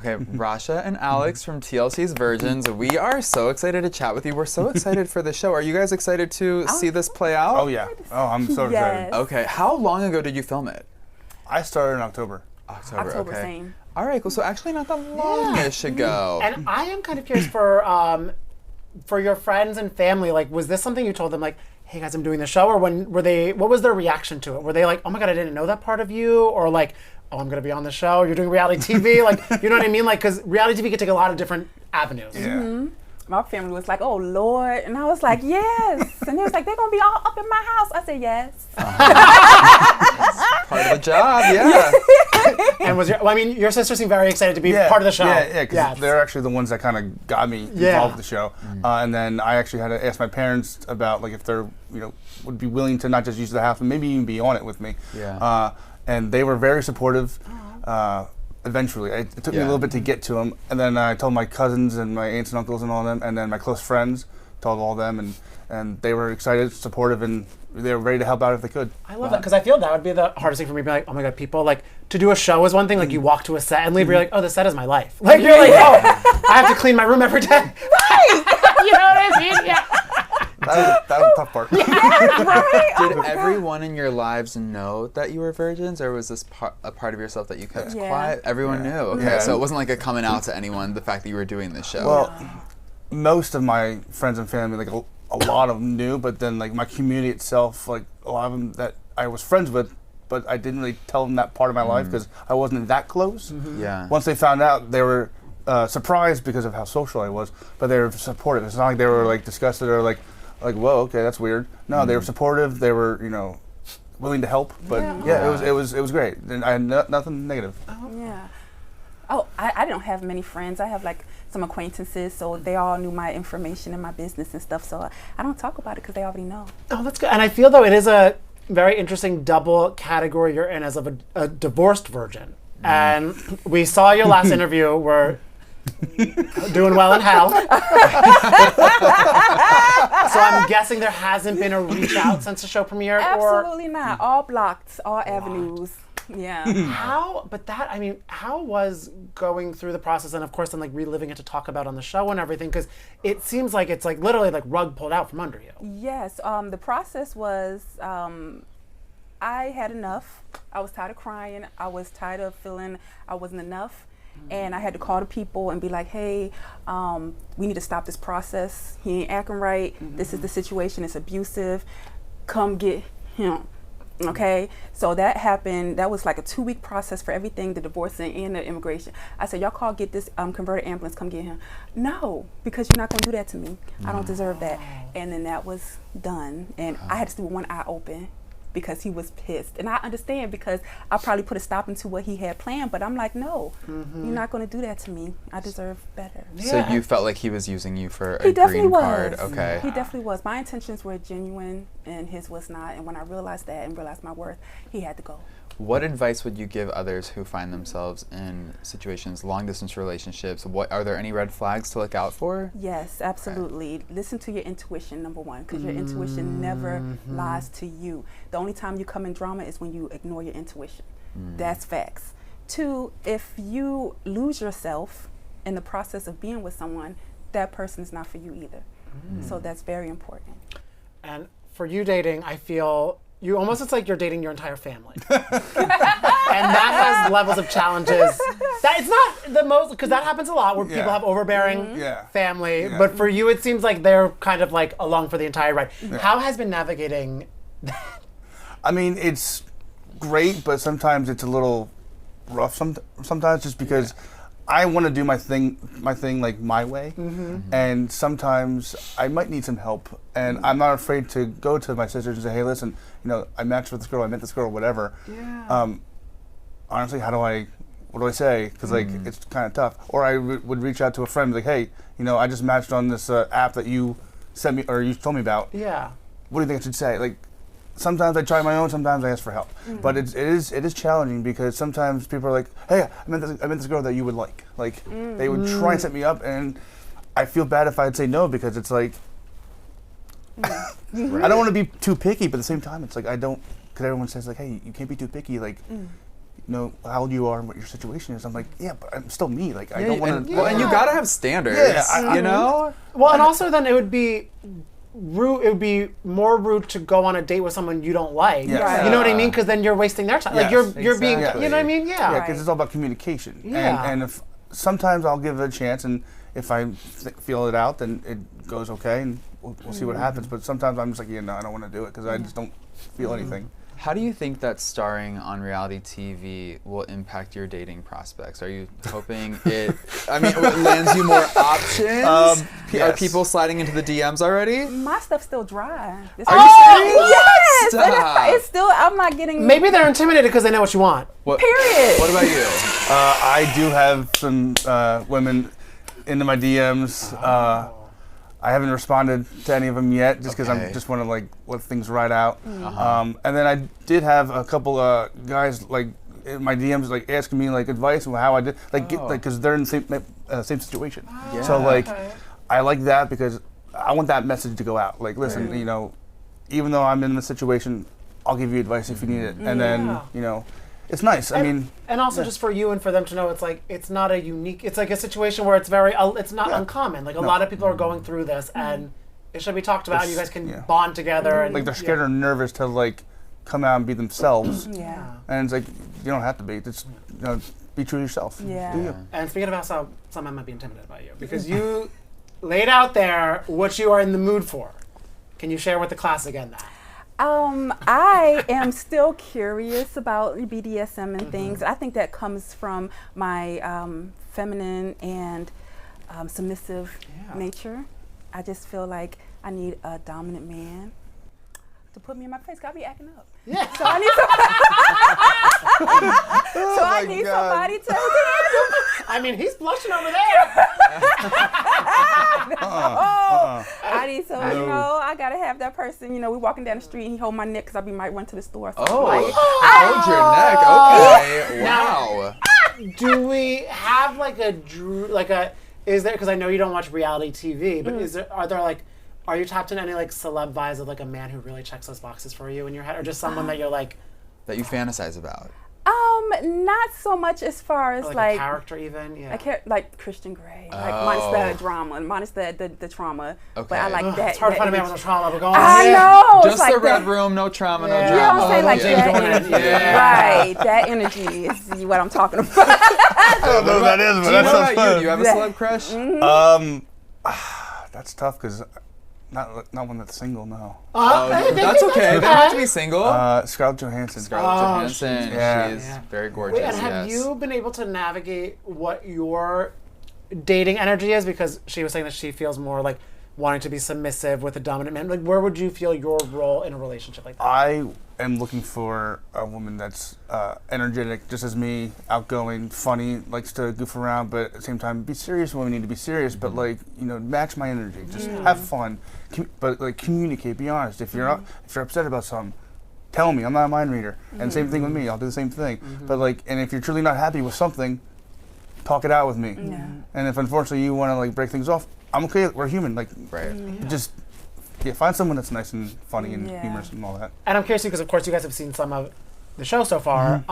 Okay, Rhasha and Alex from TLC's Virgins, we are so excited to chat with you. We're so excited for the show. Are you guys excited to see this play out? Oh, yeah. Oh, I'm so excited. Okay, how long ago did you film it? I started in October. October, okay. same. All right, cool. So actually not that long-ish ago. And I am kind of curious for your friends and family, like, was this something you told them, like, hey guys, I'm doing the show, or what was their reaction to it? Were they like, oh my God, I didn't know that part of you? Or like, oh, I'm gonna be on the show, you're doing reality TV? Like, you know what I mean? Like, because reality TV can take a lot of different avenues. Yeah. My family was like, oh Lord. And I was like, yes. And they was like, they're gonna be all up in my house. I said, yes. Part of the job, yeah. And your sister seemed very excited to be part of the show. Yeah, because they're actually the ones that kind of got me involved with the show. And then I actually had to ask my parents about like if they're, would be willing to not just use the house, but maybe even be on it with me. Yeah. And they were very supportive. Eventually, it took me a little bit to get to them, and then I told my cousins and my aunts and uncles and all them, and then my close friends told all them, and they were excited, supportive, and they were ready to help out if they could. I love that, because I feel that would be the hardest thing for me, to be like, oh my God, people, like, to do a show is one thing, like you walk to a set and leave, you're like, oh, the set is my life. Like, you're like, oh, I have to clean my room every day. Right! You know what I mean? Yeah. That was the tough part. Did everyone in your lives know that you were virgins, or was this a part of yourself that you kept quiet? Everyone knew. Okay, so it wasn't like a coming out to anyone, the fact that you were doing this show. Well, most of my friends and family, like a lot of them knew, but then like my community itself, like a lot of them that I was friends with, but I didn't really tell them that part of my life because I wasn't that close. Yeah. Once they found out, they were surprised because of how social I was, but they were supportive. It's not like they were like disgusted or like, whoa, okay, that's weird. No, they were supportive. They were, willing to help. But it was great. And I had nothing negative. Yeah. Oh, I don't have many friends. I have like some acquaintances, so they all knew my information and my business and stuff. So I don't talk about it because they already know. Oh, that's good. And I feel though it is a very interesting double category you're in as of a divorced virgin. And we saw your last interview where doing well in hell. So I'm guessing there hasn't been a reach out since the show premiered? Absolutely not. All blocked, all avenues. Yeah. How was going through the process and of course then like reliving it to talk about on the show and everything? Because it seems like it's like literally like rug pulled out from under you. Yes. The process was I had enough. I was tired of crying. I was tired of feeling I wasn't enough. And I had to call the people and be like, hey, we need to stop this process. He ain't acting right. This is the situation. It's abusive. Come get him. Okay? So that happened. That was like a 2-week process for everything, the divorcing and the immigration. I said, y'all get this converted ambulance. Come get him. No, because you're not going to do that to me. I don't deserve that. And then that was done. And I had to sleep with one eye open, because he was pissed. And I understand, because I probably put a stop into what he had planned, but I'm like, no, you're not going to do that to me. I deserve better. So you felt like he was using you for a green card? Okay. He definitely was. My intentions were genuine and his was not. And when I realized that and realized my worth, he had to go. What advice would you give others who find themselves in situations, long-distance relationships? Are there any red flags to look out for? Yes, absolutely. Okay. Listen to your intuition, number one, because your intuition never lies to you. The only time you come in drama is when you ignore your intuition. That's facts. 2, if you lose yourself in the process of being with someone, that person is not for you either. So that's very important. And for you dating, I feel it's like you're dating your entire family. And that has levels of challenges. That it's not the most, because that happens a lot where people have overbearing family. Yeah. But for you, it seems like they're kind of like along for the entire ride. Yeah. How has been navigating that? I mean, it's great, but sometimes it's a little rough. Sometimes just because I want to do my thing like my way, and sometimes I might need some help, and I'm not afraid to go to my sisters and say, "Hey, listen, I matched with this girl, I met this girl, whatever." Yeah. Honestly, what do I say? Because like it's kind of tough. Or I would reach out to a friend, like, "Hey, I just matched on this app that you sent me or you told me about. Yeah. What do you think I should say?" Like, sometimes I try my own, sometimes I ask for help. But it is challenging because sometimes people are like, "Hey, I met this girl that you would like." Like they would try and set me up, and I feel bad if I'd say no because it's like I don't want to be too picky, but at the same time, it's like I don't, because everyone says like, "Hey, you can't be too picky." Like know how old you are and what your situation is. I'm like, yeah, but I'm still me. Like, I don't want to. Well, and you gotta have standards. Yeah, you know. Well, and also then it would be rude. It would be more rude to go on a date with someone you don't like. Yes. Right. You know what I mean? Because then you're wasting their time. Like Yes, you're being. exactly. You know what I mean? Yeah. Yeah, because it's all about communication. Yeah. And if sometimes I'll give it a chance, and if I feel it out, then it goes okay, and we'll see what happens. But sometimes I'm just like, yeah, no, I don't want to do it because I just don't feel anything. How do you think that starring on reality TV will impact your dating prospects? Are you hoping it lands you more options? Are Yes. people sliding into the DMs already? My stuff's still dry. Are you serious? Yes! Stop. It's still, I'm not getting... Maybe they're intimidated because they know what you want. Period. What about you? I do have some women into my DMs. I haven't responded to any of them yet, just because I just want to like let things ride out. And then I did have a couple guys like in my DMs like asking me like advice on how I did because they're in the same situation. Yeah. So like I like that because I want that message to go out. Like, listen, you know, even though I'm in this situation, I'll give you advice if you need it. And then you know, it's nice. I mean, and also just for you and for them to know, it's like it's not a unique. It's like a situation where it's very. It's not uncommon. Like a lot of people are going through this, and it should be talked about. And you guys can bond together. And like they're scared or nervous to like come out and be themselves. Yeah. And it's like you don't have to be. Just you know, be true to yourself. Yeah. Do you? And speaking about some men might be intimidated by you because you laid out there what you are in the mood for. Can you share with the class again that? I am still curious about BDSM and things. I think that comes from my feminine and submissive nature. I just feel like I need a dominant man to put me in my place. I'll be acting up. Yeah. So I need somebody to handle. I mean, he's blushing over there. I need you know, I gotta have that person. You know, we walking down the street and he hold my neck because might run to the store. So Hold your neck. Okay. Wow. Do we have like is there, because I know you don't watch reality TV, but are you tapped in any like celeb vibes of like a man who really checks those boxes for you in your head, or just someone that you're like that you fantasize about? Not so much as far as like a character even, yeah. Like Christian Grey, minus the drama, minus the trauma. Okay. But I like that. It's hard to find a man with no trauma, but go on. I know. Just the red room, no trauma, no drama. You know what I'm saying? Like that energy. Right. That energy is what I'm talking about. I don't know what that is, but that sounds fun. Do you have a celeb crush? That's tough because not one that's single. No. That's okay. They don't have to be single. Scarlett Johansson. Johansson. Yeah. She is very gorgeous. Wait, and have you been able to navigate what your dating energy is? Because she was saying that she feels more like wanting to be submissive with a dominant man. Like, where would you feel your role in a relationship like that? I am looking for a woman that's energetic, just as me, outgoing, funny, likes to goof around, but at the same time be serious when we need to be serious. But like, you know, match my energy. Just have fun, but like communicate. Be honest. If you're upset about something, tell me. I'm not a mind reader. And same thing with me. I'll do the same thing. But like, and if you're truly not happy with something, talk it out with me. And if unfortunately you want to like break things off, I'm okay. We're human. Like, just find someone that's nice and funny and humorous and all that. And I'm curious because, of course, you guys have seen some of the show so far.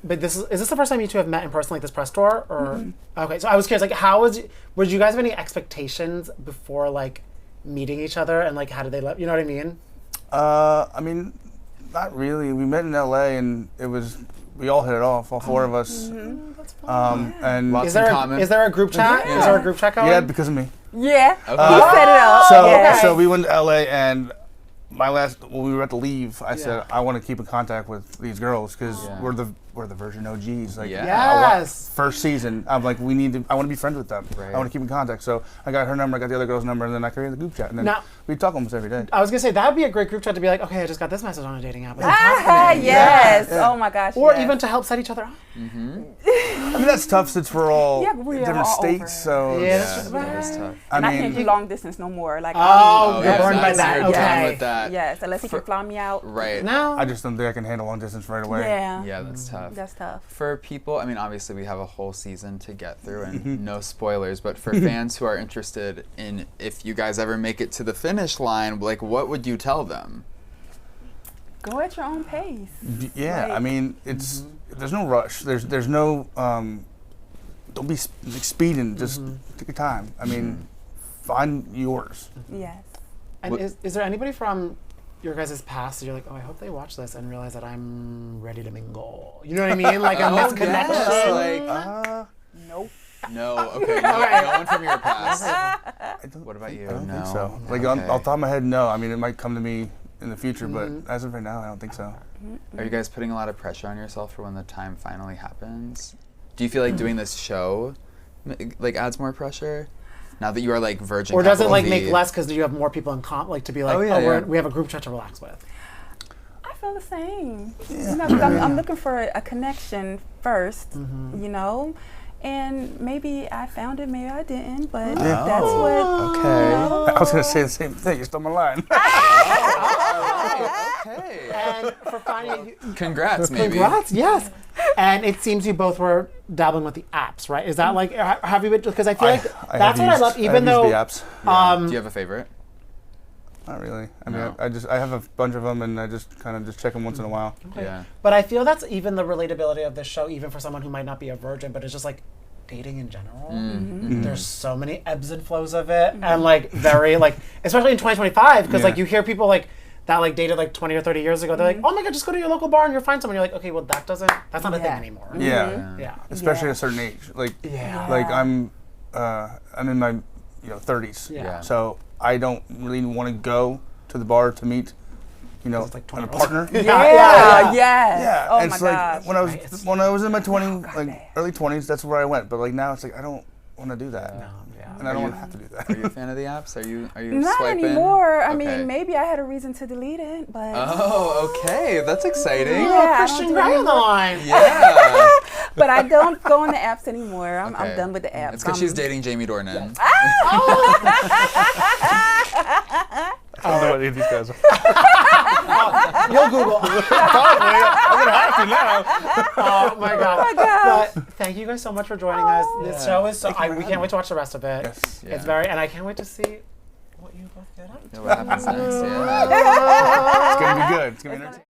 But is this the first time you two have met in person, like this press tour? Or okay, so I was curious, like, would you guys have any expectations before like meeting each other, and like how did they let you know what I mean? I mean, not really. We met in LA, and we all hit it off, all four of us. That's fun. And lots in common. Is there a group chat? Is there a group chat going? Yeah, because of me. Yeah, Okay. he set it up. So we went to LA, and when we were about to leave, I said I want to keep in contact with these girls because we're the Virgin OGs. Like, first season, I'm like, I want to be friends with them. Right. I want to keep in contact. So I got her number, I got the other girl's number, and then I created the group chat. And then we talk almost every day. I was gonna say that would be a great group chat to be like, okay, I just got this message on a dating app. Yes. Oh my gosh. Or even to help set each other up. I mean, that's tough since we're all different states. So That's tough. And I can't do long distance no more. Like, you're burned by that. You're done with that. Yes, unless he can fly me out. Right. No. I just don't think I can handle long distance right away. Yeah, that's tough. That's tough. For people, I mean, obviously we have a whole season to get through and no spoilers, but for fans who are interested in if you guys ever make it to the finish line, like what would you tell them? Go at your own pace. Yeah, Like, I mean, it's there's no rush. There's no don't be speeding. Just take your time. I mean, find yours. Yes. And is there anybody from your guys' past that you're like, oh, I hope they watch this and realize that I'm ready to mingle? You know what I mean? Like a misconnection. Yes, Nope. no, okay, no one from your past. What about you? I don't no. think so. Like Okay. off the top of my head, no. I mean, it might come to me in the future, but as of right now, I don't think so. Are you guys putting a lot of pressure on yourself for when the time finally happens? Do you feel like doing this show like adds more pressure? Now that you are like virgin, Or does it capital like V? make less because you have more people in comp, like to be like, we have a group chat to relax with? I feel the same. You know, 'cause I'm looking for a connection first, you know, and maybe I found it, maybe I didn't, but that's what. Okay. You know. I was gonna say the same thing. You stole my line. Okay. And for finding Congrats, maybe. Congrats, yes. And it seems you both were dabbling with the apps, right? Is that like, have you been, because I feel like that's what I love, even though. the apps. Yeah. Do you have a favorite? Not really. I mean, No. I have a bunch of them, and I just kind of just check them once in a while. Okay. Yeah. But I feel that's even the relatability of this show, even for someone who might not be a virgin, but it's just like dating in general. There's so many ebbs and flows of it, and like very like, especially in 2025, because like you hear people like that like dated like 20 or 30 years ago. They're like, oh my god, just go to your local bar and you'll find someone. You're like, okay, well that's not a thing anymore. Yeah. Yeah. Especially at a certain age. Like, like I'm in my 30s. Yeah. So I don't really want to go to the bar to meet, like a partner. Yes. Yeah, Oh and my it's like gosh. when I was in my early 20s, that's where I went. But like now, it's like I don't want to do that, and I don't want to have to do that. Are you a fan of the apps? Are you Not swiping? anymore. I Okay. mean, maybe I had a reason to delete it, but. Oh, okay. That's exciting. Yeah, Christian Grey on the line. Yeah. But I don't go on the apps anymore. I'm Okay. done with the apps. It's because she's dating Jamie Dornan. I don't know what any of these guys are. You'll Google. Probably. I'm gonna have to now. Oh my god. Oh my gosh. But thank you guys so much for joining us. This show is so we can't wait to watch the rest of it. Yes. Yeah. It's and I can't wait to see what you both get up to. Yeah, what happens next? Yeah. It's gonna be good. It's gonna be entertaining.